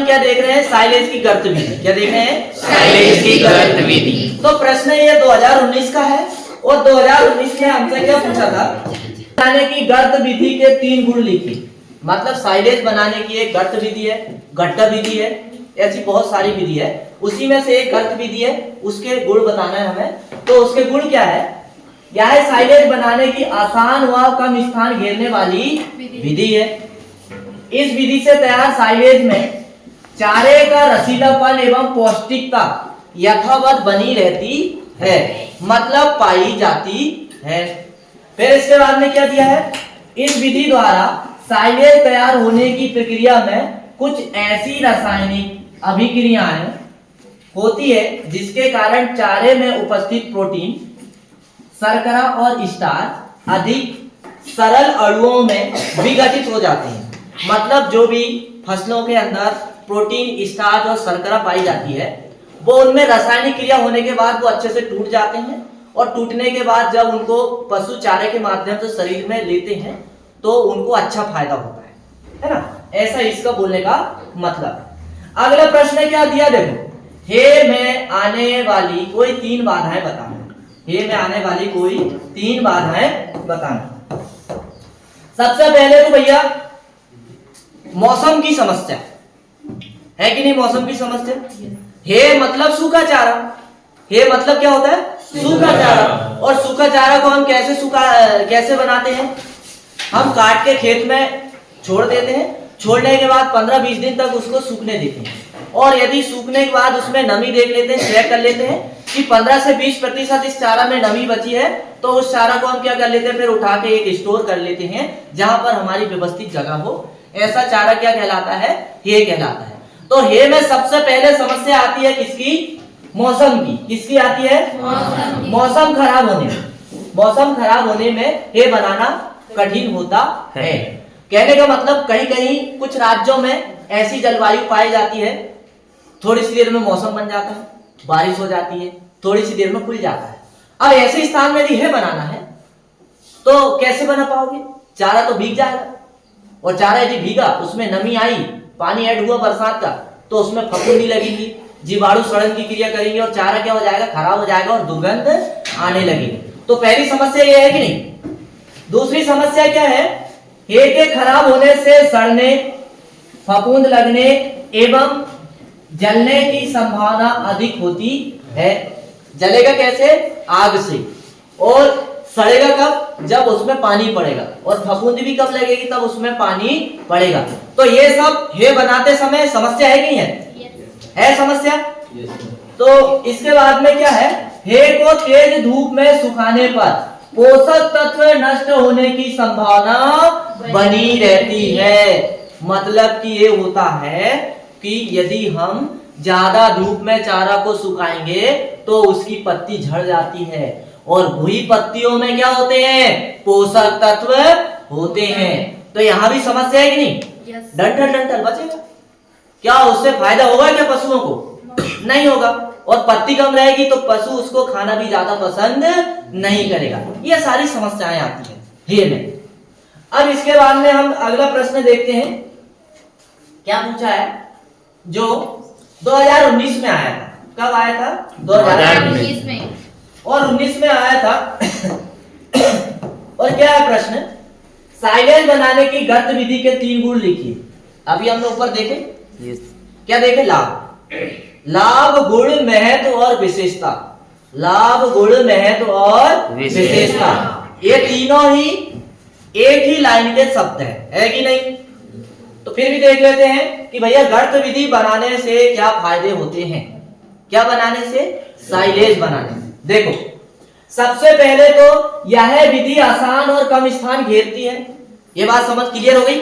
अपन क्या देख रहे हैं, साइलेज की गर्त विधि। क्या देख रहे हैं, साइलेज की गर्त विधि। तो प्रश्न ये 2019 का है और 2019 में हमसे क्या पूछा था, बनाने की गर्त विधि के 3 गुण लिखिए। मतलब साइलेज बनाने की एक गर्त विधि है, गट्टा विधि है, ऐसी बहुत सारी विधि है, उसी में से एक गर्त विधि है, उसके गुण बताना है हमें। तो उसके गुण क्या है, यह साइलेज बनाने की आसान व कम स्थान घेरने वाली विधि है। इस विधि से तैयार साइलेज में चारे का रसीलापन एवं पौष्टिकता यथावत बनी रहती है, मतलब पाई जाती है। फिर इसके बाद में क्या दिया है, इस विधि द्वारा साइलेज तैयार होने की प्रक्रिया में कुछ ऐसी रासायनिक अभिक्रियाएं होती है जिसके कारण चारे में उपस्थित प्रोटीन, शर्करा और स्टार्च अधिक सरल अणुओं में विघटित हो जाते हैं। मतलब जो भी फसलों के अंदर प्रोटीन, स्टार्च और शर्करा पाई जाती है, वो उनमें रासायनिक क्रिया होने के बाद वो अच्छे से टूट जाते हैं, और टूटने के बाद जब उनको पशु चारे के माध्यम से शरीर में लेते हैं तो उनको अच्छा फायदा होता है ना। ऐसा इसका बोलने का मतलब। अगला प्रश्न क्या दिया, देखो, हे में आने वाली कोई 3 बाधाएं बताना। हे में आने वाली कोई 3 बाधाएं बताना। सबसे पहले तो भैया मौसम की समस्या है कि नहीं, मौसम की समस्या। हे मतलब सूखा चारा, हे मतलब क्या होता है, सूखा चारा। और सूखा चारा को हम कैसे बनाते हैं, हम काट के खेत में छोड़ देते हैं, छोड़ने के बाद 15-20 दिन तक उसको सूखने देते हैं, और यदि सूखने के बाद उसमें नमी देख लेते हैं, चेक कर लेते हैं कि 15 से 20% इस चारा में नमी बची है, तो उस चारा को हम क्या कर लेते हैं, फिर उठा के एक स्टोर कर लेते हैं जहां पर हमारी व्यवस्थित जगह हो। ऐसा चारा क्या कहलाता है, हे कहलाता है। तो हे में सबसे पहले समस्या आती है किसकी, मौसम की। किसकी आती है, मौसम खराब होने में। मौसम खराब होने में हे बनाना कठिन होता है। कहने का मतलब कहीं कहीं कुछ राज्यों में ऐसी जलवायु पाई जाती है, थोड़ी सी देर में मौसम बन जाता है, बारिश हो जाती है, थोड़ी सी देर में खुल जाता है। अब ऐसे स्थान में यदि हे बनाना है तो कैसे बना पाओगे, चारा तो भीग जाएगा, और चारा यदि भीगा, उसमें नमी आई, पानी ऐड हुआ बरसात का, तो उसमें फफूंदी लगेगी, जीवाणु सड़न की क्रिया करेंगे, और चारा क्या हो जाएगा, खराब हो जाएगा और दुर्गंध आने लगेगी। तो पहली समस्या ये है कि नहीं। दूसरी समस्या क्या है, हे के खराब होने से सड़ने, फफूंद लगने एवं जलने की संभावना अधिक होती है। जलेगा कैसे, आग से, और सड़ेगा कब, जब उसमें पानी पड़ेगा, और फफूंद भी कब लगेगी, तब उसमें पानी पड़ेगा। तो ये सब हे बनाते समय समस्या है कि नहीं है, है समस्या। तो इसके बाद में क्या है, हे को तेज धूप में सुखाने पर पोषक तत्व नष्ट होने की संभावना बनी रहती है। मतलब कि ये होता है कि यदि हम ज्यादा धूप में चारा को सुखाएंगे तो उसकी पत्ती झड़ जाती है, और भूरी पत्तियों में क्या होते हैं, पोषक तत्व होते हैं। तो यहां भी समस्या है कि नहीं, डंठल डंठल बचेगा क्या, उससे फायदा होगा क्या पशुओं को, नहीं होगा, और पत्ती कम रहेगी तो पशु उसको खाना भी ज्यादा पसंद नहीं करेगा। ये सारी समस्याएं आती है हे में। अब इसके बाद में हम अगला प्रश्न देखते हैं, क्या पूछा है, जो 2019 में आया था। कब आया था, 2019 में, और 19 में आया था। और क्या है प्रश्न, साइलेज बनाने की गर्त विधि के 3 गुण लिखिए। अभी हमने ऊपर देखे, क्या देखे, लाभ, गुण, महत्व और विशेषता। लाभ, गुण, महत्व और विशेषता, ये तीनों ही एक ही लाइन के शब्द है कि नहीं। तो फिर भी देख लेते हैं कि भैया गर्त विधि बनाने से क्या फायदे होते हैं। क्या बनाने से, साइलेज बनाने से। देखो, सबसे पहले तो यह विधि आसान और कम स्थान घेरती है। ये बात समझ क्लियर हो गई।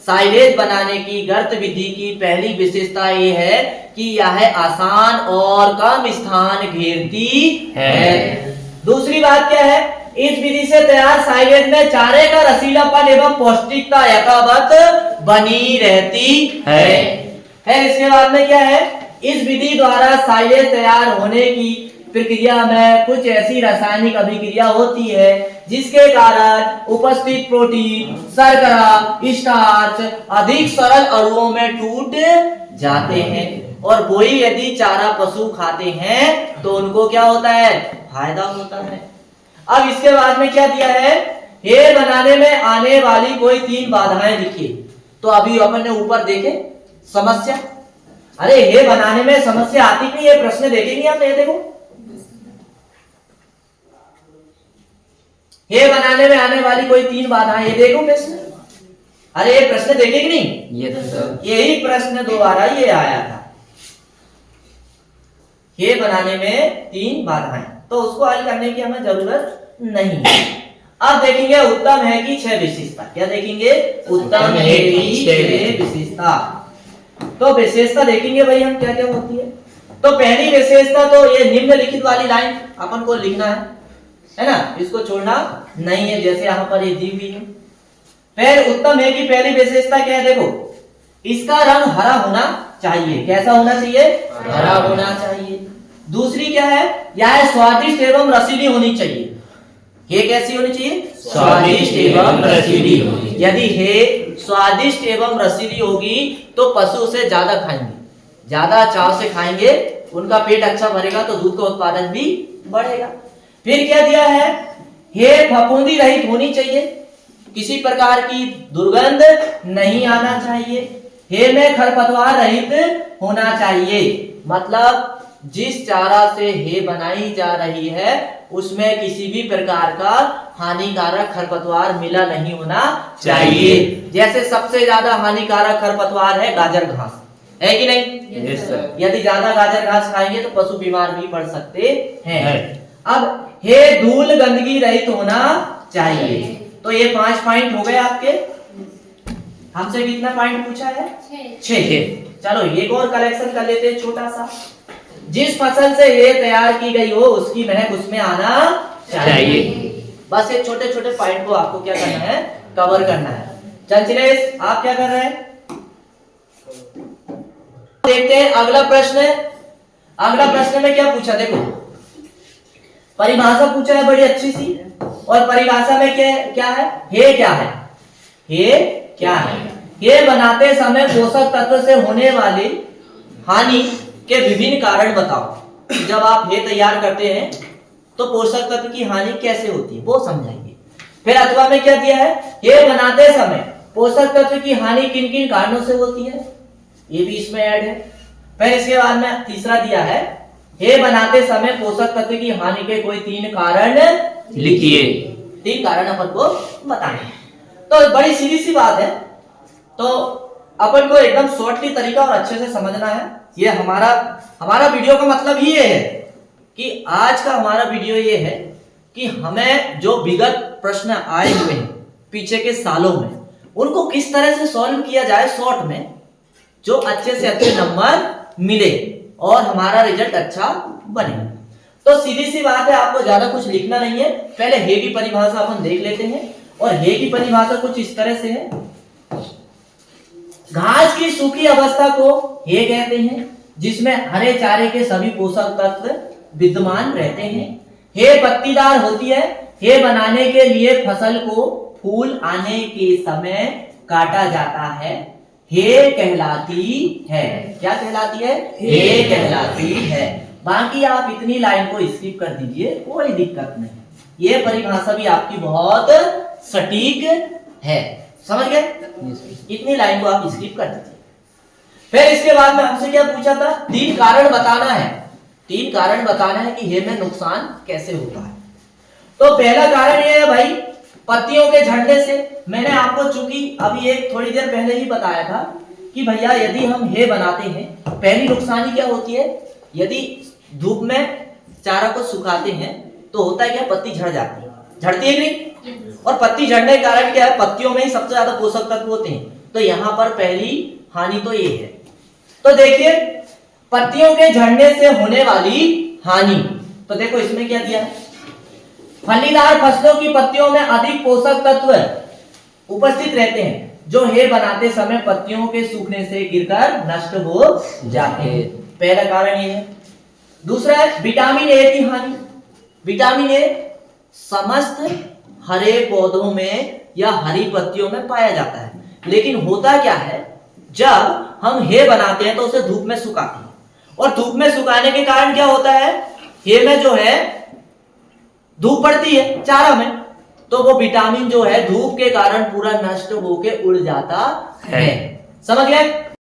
साइलेज बनाने की गर्त विधि की पहली विशेषता ये है कि यह आसान और कम स्थान घेरती है। दूसरी बात क्या है, इस विधि से तैयार साइलेज में चारे का रसीलापन एवं पौष्टिकता यथावत बनी रहती है। इसके बाद में क्या है, इस विधि द्वारा साइलेज तैयार होने की प्रक्रिया में कुछ ऐसी रासायनिक अभिक्रिया होती है जिसके कारण उपस्थित प्रोटीन, शर्करा, स्टार्च अधिक सरल अणुओं में टूट जाते हैं और वही यदि चारा पशु खाते हैं तो उनको क्या होता है, फायदा होता है। अब इसके बाद में क्या दिया है, हे बनाने में आने वाली कोई 3 बाधाएं लिखिए। तो अभी अपन ने ऊपर देखे समस्या, अरे हे बनाने में समस्या आती नहीं, ये प्रश्न देखेंगे आप, ये देखो हे बनाने में आने वाली कोई 3 बाधाएं, ये देखो प्रश्न, अरे ये प्रश्न देखे कि नहीं, यही प्रश्न दोबारा ये आया था, हे बनाने में 3 बाधाएं, तो उसको हल करने की हमें जरूरत नहीं है। अब देखेंगे उत्तम है कि 6 विशेषता, क्या देखेंगे, उत्तम है कि 6 विशेषता। तो विशेषता देखेंगे भाई हम क्या क्या होती है। तो पहली विशेषता तो ये निम्नलिखित वाली लाइन अपन को लिखना है ना, इसको छोड़ना नहीं है, जैसे यहाँ पर ये दी हुई है। फिर उत्तम है कि पहली विशेषता क्या है, देखो इसका रंग हरा होना चाहिए, कैसा होना चाहिए, हरा होना चाहिए। दूसरी क्या है, यह स्वादिष्ट एवं रसीली होनी चाहिए, ये कैसी होनी चाहिए, स्वादिष्ट एवं रसीली। यदि हे स्वादिष्ट एवं रसीली होगी तो पशु उसे ज्यादा खाएंगे, ज्यादा चाव से खाएंगे, उनका पेट अच्छा भरेगा तो दूध का उत्पादन भी बढ़ेगा। फिर क्या दिया है, हे फफूंदी रहित होनी चाहिए, किसी प्रकार की दुर्गंध नहीं आना चाहिए। हे में खरपतवार रहित होना चाहिए, मतलब जिस चारा से हे बनाई जा रही है उसमें किसी भी प्रकार का हानिकारक खरपतवार मिला नहीं होना चाहिए। जैसे सबसे ज्यादा हानिकारक खरपतवार है गाजर घास, है कि नहीं, यस सर। यदि ज्यादा गाजर घास खाएंगे तो पशु बीमार भी पड़ सकते हैं। अब हे धूल गंदगी रहित होना चाहिए। तो ये 5 पॉइंट हो गए आपके। हमसे कितना पॉइंट पूछा है, 6। चलो एक और कलेक्शन कर लेते हैं छोटा सा। जिस फसल से ये तैयार की गई हो उसकी महक उसमें आना चाहिए। बस ये छोटे छोटे पॉइंट को आपको क्या करना है, कवर करना है। चंचलेश आप क्या कर रहे हैं, देखते हैं अगला प्रश्न। अगला प्रश्न में क्या पूछा, देखो परिभाषा पूछा है बड़ी अच्छी सी, और परिभाषा में क्या है, हे क्या है, हे क्या है, ये बनाते समय पोषक तत्व से होने वाली हानि के विभिन्न कारण बताओ। जब आप ये तैयार करते हैं तो पोषक तत्व की हानि कैसे होती है वो समझाइए। फिर अथवा में क्या दिया है, ये बनाते समय पोषक तत्व की हानि किन किन कारणों से होती है, ये भी इसमें ऐड है। फिर इसके बाद में तीसरा दिया है, ये बनाते समय पोषक तत्व की हानि के कोई 3 कारण लिखिए। 3 कारण अपन को बताने। तो बड़ी सीधी सी बात है, तो अपन को एकदम शॉर्टली तरीका और अच्छे से समझना है। ये हमारा वीडियो का मतलब ही ये है कि आज का हमारा वीडियो ये है कि हमें जो विगत प्रश्न आए हुए हैं पीछे के सालों में, उनको किस तरह से सॉल्व किया जाए शॉर्ट में, जो अच्छे से अच्छे नंबर मिले और हमारा रिजल्ट अच्छा बने। तो सीधी सी बात है, आपको ज्यादा कुछ लिखना नहीं है। पहले हे की परिभाषा अपन देख लेते हैं, और हे की परिभाषा कुछ इस तरह से है, घास की सूखी अवस्था को हे कहते हैं, जिसमें हरे चारे के सभी पोषक तत्व विद्यमान रहते हैं। हे पत्तीदार होती है, हे बनाने के लिए फसल को फूल आने के समय काटा जाता है, हे कहलाती है। क्या कहलाती है, हे कहलाती है। बाकी आप इतनी लाइन को स्किप कर दीजिए, कोई दिक्कत नहीं। ये परिभाषा भी आपकी बहुत सटीक है, समझ गए, इतनी लाइन को आप स्किप कर दीजिए। फिर इसके बाद में हमसे क्या पूछा था, 3 कारण बताना है। 3 कारण बताना है कि हे में नुकसान कैसे होता है। तो पहला कारण ये है भाई, पत्तियों के झड़ने से। मैंने आपको चूंकि अभी एक थोड़ी देर पहले ही बताया था कि भैया यदि हम हे बनाते हैं, पहली नुकसानी क्या होती है, यदि धूप में चारा को सुखाते हैं तो होता है क्या, पत्ती झड़ जाती है, झड़ती है नहीं, और पत्ती झड़ने के कारण क्या है, पत्तियों में ही सबसे ज्यादा पोषक तत्व होते हैं। तो यहाँ पर पहली हानि तो ये है। तो देखिए पत्तियों के झड़ने से होने वाली हानि, तो देखो इसमें क्या दिया है, फलीदार फसलों की पत्तियों में अधिक पोषक तत्व उपस्थित रहते हैं जो हे बनाते समय पत्तियों के सूखने से गिरकर नष्ट हो जाते हैं। पहला कारण ये है। दूसरा है विटामिन ए की हानि। विटामिन ए समस्त हरे पौधों में या हरी पत्तियों में पाया जाता है, लेकिन होता क्या है, जब हम हे बनाते हैं तो उसे धूप में सुखाते हैं, और धूप में सुखाने के कारण क्या होता है, हे में जो है धूप पड़ती है चारा में, तो वो विटामिन जो है धूप के कारण पूरा नष्ट होके उड़ जाता है। समझ गए?